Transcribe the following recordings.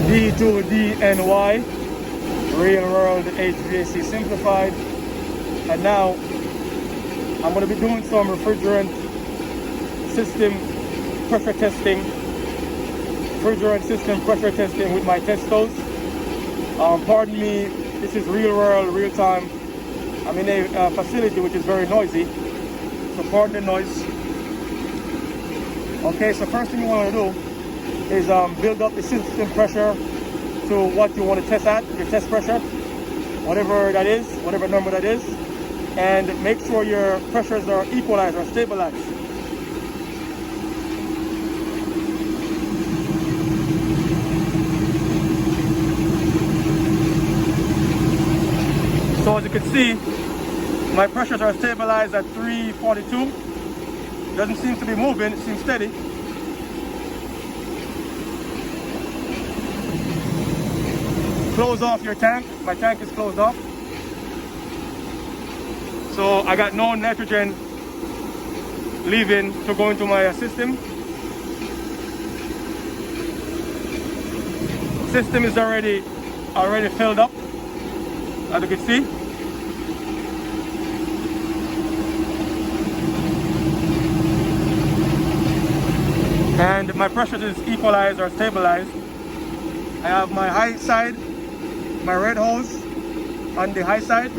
D2DNY, Real World HVAC Simplified. And now I'm going to be doing some refrigerant system pressure testing, with my Testos. Pardon me, this is real world, real time. I'm in a facility which is very noisy, so pardon the noise. Okay, so first thing you want to do is build up the system pressure to what you want to test at, your test pressure, whatever that is, whatever number that is, and make sure your pressures are equalized or stabilized. So as you can see, my pressures are stabilized at 342. Doesn't seem to be moving, it seems steady. Close off your tank. My tank is closed off. So I got no nitrogen leaving to go into my system. System is already filled up, as you can see. And my pressure is equalized or stabilized. I have my high side, my red hose on the high side.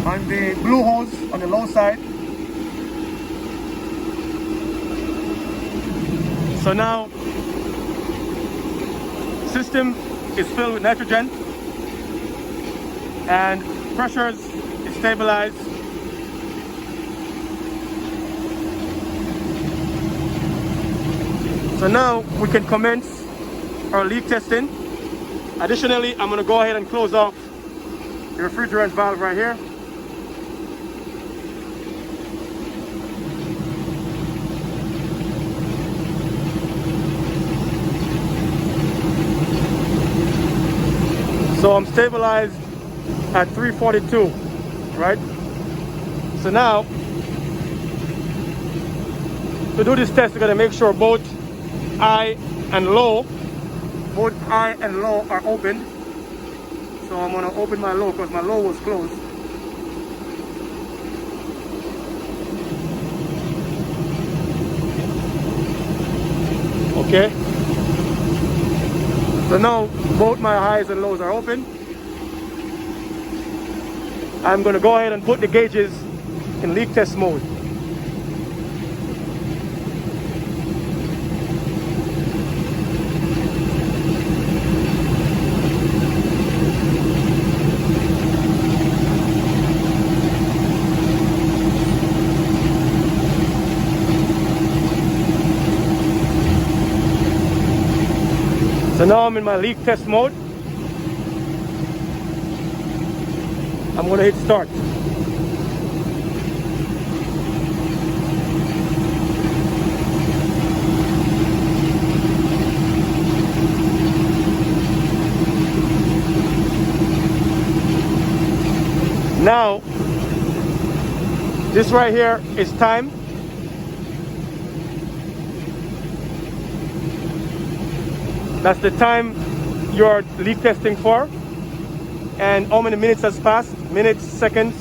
On the blue hose on the low side. So now, system is filled with nitrogen and pressures is stabilized. So now we can commence our leak testing. Additionally, I'm going to go ahead and close off the refrigerant valve right here. So I'm stabilized at 342, right? So now, to do this test, we're gonna make sure both high and low are open. So I'm gonna open my low because my low was closed. Okay. So now both my highs and lows are open. I'm going to go ahead and put the gauges in leak test mode. So now I'm in my leak test mode. I'm going to hit start. Now, this right here is time. That's the time you're leak testing for. And how many minutes has passed? Minutes, seconds.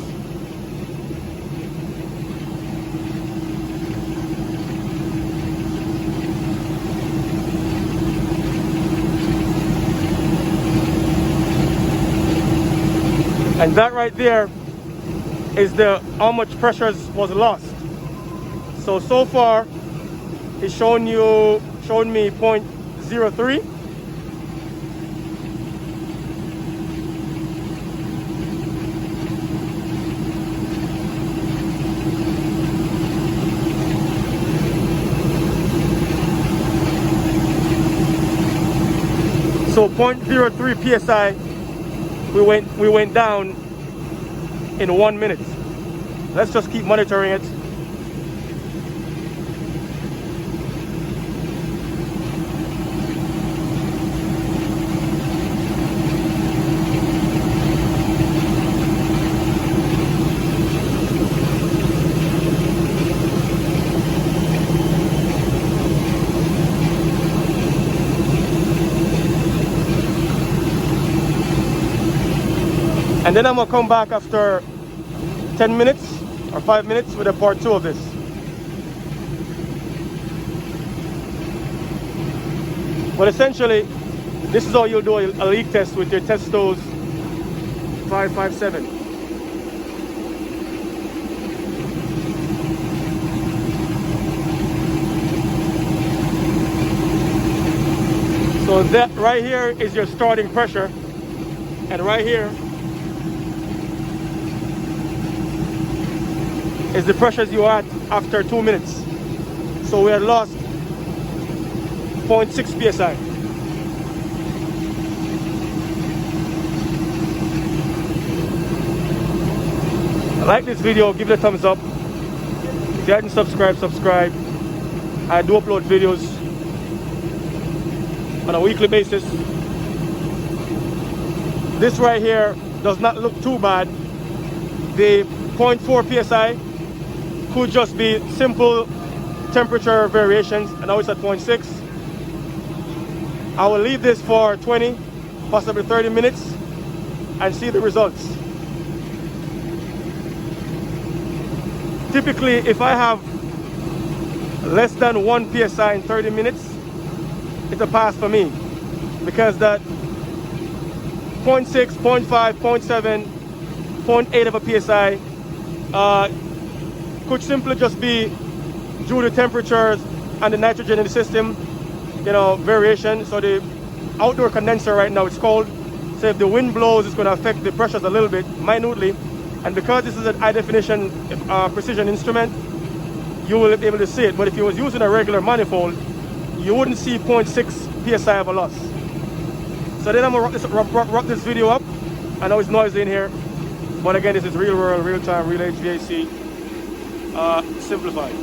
And that right there is how much pressure was lost. So far it's shown me 0.03. So 0.03 psi, we went down in 1 minute. Let's just keep monitoring it. And then I'm gonna come back after 10 minutes or 5 minutes with a part 2 of this. But essentially, this is how you'll do a leak test with your Testo's 557. So that right here is your starting pressure, and right here is the pressures you are at after 2 minutes. So we had lost 0.6 psi. Like this video, give it a thumbs up. If you hadn't subscribed, subscribe. I do upload videos on a weekly basis. This right here does not look too bad. The 0.4 psi could just be simple temperature variations, and now it's at 0.6. I will leave this for 20, possibly 30 minutes and see the results. Typically, if I have less than 1 psi in 30 minutes, it's a pass for me, because that 0.6, 0.5, 0.7, 0.8 of a psi could simply just be due to temperatures and the nitrogen in the system, variation. So the outdoor condenser right now, it's cold. So if the wind blows, it's going to affect the pressures a little bit, minutely. And because this is an high definition precision instrument, you will be able to see it. But if you was using a regular manifold, you wouldn't see 0.6 psi of a loss. So then I'm going to wrap this video up. I know it's noisy in here, but again, this is real world, real time, real HVAC, simplified.